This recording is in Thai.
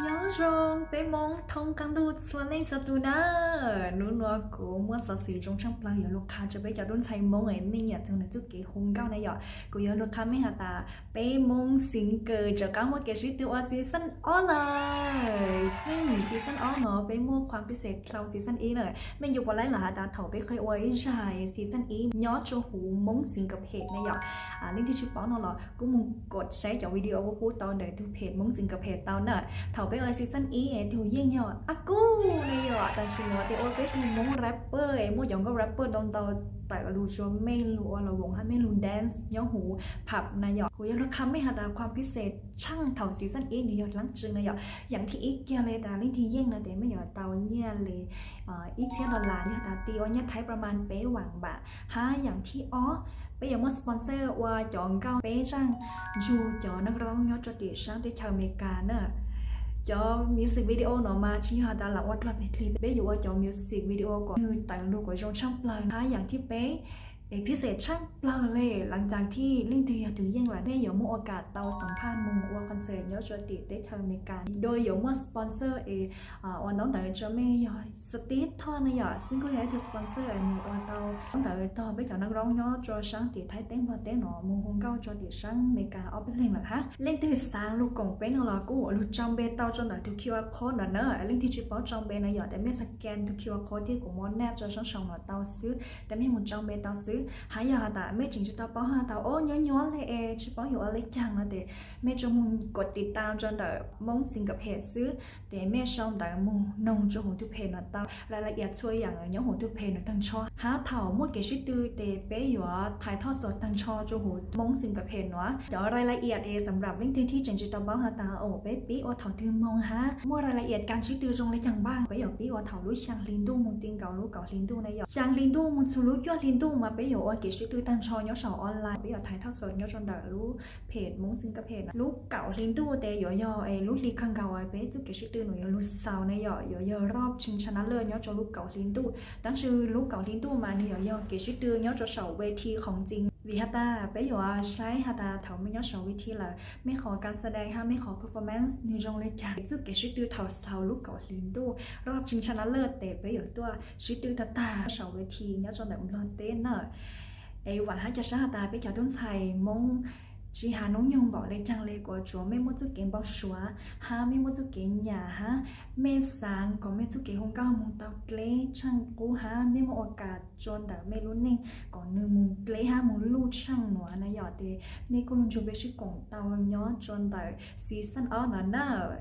nhớ rồi bé mong thông căng đu xóa lên sa tu na nụ nọ của mua sở sử trong trong plei giờ lúc cho bé cho đốn thay mong ấy mình nhặt trong này chút cái hung cao này giờ của giờ lúc mấy hạt ta bé mong xin cờ cho các một cái sự tiêu season allเลยซึ่งseason all เนาะbé mua ความพิเศษเรา season อีเลยไม่อยู่บนไลน์หรอฮะตาถอไปเคยไว้ใช่ season อีย้อนโจหูมงสิงกับเพจnày giờลิงก์ที่ชื่อป้อนเรากูมึงกดใช้จากวิดีโอว่าพูดตอนเดี๋ยวทุกเพจมงสิงกับเพจตอนน่ะthầu bé ơi season ý ấy thì riêng nhau aku này rồi tại vì nó thì ôi bé thì muốn rapper ấy muốn giống có rapper đông tàu tại là lưu cho mê lụa là vòng hay mê lụa dance nhớหูผับnày rồi củaเราทำไม่หาแต่ความพิเศษช่างเท่าซีซั่นอีนี่ยอดลังจึงนะยอดอย่างที่อีกเกี่ยวเลยแต่ลิงที่เย่งนะแต่ไม่ยอดเตาเนี่ยเลยอีเชียดอลลาร์เนี่ยแต่ตีวันเนี่ยไทยประมาณเป๊ะหวังบะฮะอย่างที่อ๋อbây giờ muốn sponsor và chọn cao bé rằng dù cho nó rong nhớ cho tiền sang tới chào America nữa cho music video nó mà chỉ họ ta là what là clip bé dụ cho music video của người tặng đồ của trong trong lời haiอย่างที่béพิเศษช่างเปล่าเลยหลังจากที่ลิงเทียถือยังหลังแม่ยมโอกาสเตาสัมภาษณ์มงว่าคอนเสิร์ตยอดจติได้ทางอเมริกาโดยยมว่าสปอนเซอร์วันน้องแต่จะไม่ยอยสตีฟทอนนะยอซึ่งก็อยากให้สปอนเซอร์มงว่าเตาน้องแต่ต่อไปจากนักร้องยอดจอช่างติไทยเต้นพอเต้นหนอมงคงเก้าจอติช่างอเมริกาเอาเป็นเล่นหรอฮะเล่นที่สร้างลูกกงเป็นเรากูลูกจอมเบเตาจนแต่ทุกคิวอาร์โค้ดเนอะเล่นที่ชิปป้อจอมเบนะยอแต่ไม่สแกนทุกคิวอาร์โค้ดที่กูมอนแนบจอช่างช่องหนอเตาซื้อแต่ไม่มุนจอมเบเตาซื้อหายาแต่ไม่จริงจะตาป้อฮะแต่โอ้ย้อนเลยชิป้ออยู่อะไรจังนะแต่แม่จงมุนกดติดตามจนแต่มงสิงกับเพจซื้อแต่แม่ชอบแต่มุงนงจงหูทุกเพจนะตารายละเอียดช่วยอย่างย้อนหูทุกเพจนะตั้งชอหาเถ่ามั่วเกชิตือแต่เป๊ะอยู่ถ่ายทอดสดตั้งชอจงหูมงสิงกับเพจเนาะเดี๋ยวรายละเอียดสำหรับลิงก์ที่จริงจะตาป้อฮะแต่โอ้เป๊ะปีว่าเถ่าตือมองฮะมั่วรายละเอียดการชิตือจงเลยจังบ้างเป๊ะอยู่ปีว่าเถ่ารู้ช่างลินดูมุงติงเก่ารู้เก่าลินดูในหยอกช่างลินดูมุงสุรุยอดลินดูมาเป๊ะอยู่ว่าเกชิตือตั้งชอย้อนออนไลน์ไปถ่ายทอดสดย้อนจนได้รู้เพจมงซิงกับเพจรู้เก่าลิงตู้แต่ย่อรู้ลีคังเก่าไปจุกเกชิตือหนูรู้สาวในย่อรอบชิงชนะเลิศย้อนจนรู้เก่าลิงตู้ตั้งชื่อรู้เก่าลิงตู้มาเนี่ยย่อเกชิตือย้อนจนเสาเวทีของจริงวิฮัตตาไปอยู่ว่าใช้ฮัตตาเถาไม่ย้อนเสาเวทีละไม่ขอการแสดงฮะไม่ขอ performance ในจงเลยจ้ะจุกเกชิตือเถาเสารู้เก่าลิงตู้รอบชิงชนะเลิศแต่ไปอยู่ตัวชิตือตาเสาเวทีย้อนจนแบบร้อนเต้นเนอะว่าให้จะสร้างตาไปจากต้นไทรมงchỉ hà nông nhung bỏ lên trang lệ của chúa mấy một chút kiến bao xóa ha mấy một chút kiến nhà ha mấy sáng có mấy chút kiến hông cao mùng tàu lệ trang cũ ha mấy một ô cả tròn đảo mấy luôn nên còn nửa mùng lệ ha mùng lưu trang nữa này giờ thì mấy con luôn chụp về chiếc cổng tàu nhỏ tròn đảo season all nữa